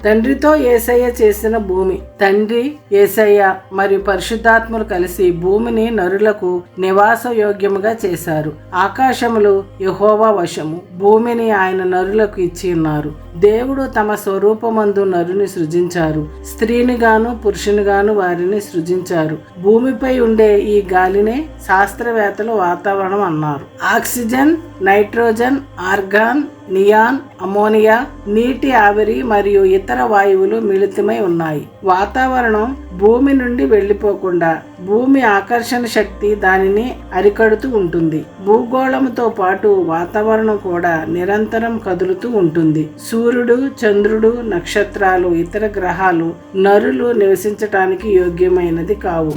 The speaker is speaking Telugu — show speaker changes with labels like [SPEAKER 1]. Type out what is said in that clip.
[SPEAKER 1] తండ్రితో యేసయ్య చేసిన భూమి. తండ్రి, యేసయ్య మరియు పరిశుద్ధాత్మలు కలిసి భూమిని నరులకు నివాస యోగ్యముగా చేశారు. ఆకాశములు యెహోవా వశము, భూమిని ఆయన నరులకు ఇచ్చి ఉన్నారు. దేవుడు తమ స్వరూపమందు నరుని సృజించారు, స్త్రీనిగాను పురుషునిగాను వారిని సృజించారు. భూమిపై ఉండే ఈ గాలినే శాస్త్రవేత్తలు వాతావరణం అన్నారు. Oxygen, nitrogen, organ, neon, ammonia, నీటి ఆవిరి మరియు ఇతర వాయువులు మిళితమై ఉన్నాయి. వాతావరణం భూమి నుండి వెళ్ళిపోకుండా భూమి ఆకర్షణ శక్తి దానిని అరికడుతూ ఉంటుంది. భూగోళంతో పాటు వాతావరణం కూడా నిరంతరం కదులుతూ ఉంటుంది. సూర్యుడు, చంద్రుడు, నక్షత్రాలు, ఇతర గ్రహాలు నరులు నివసించటానికి యోగ్యమైనది కావు.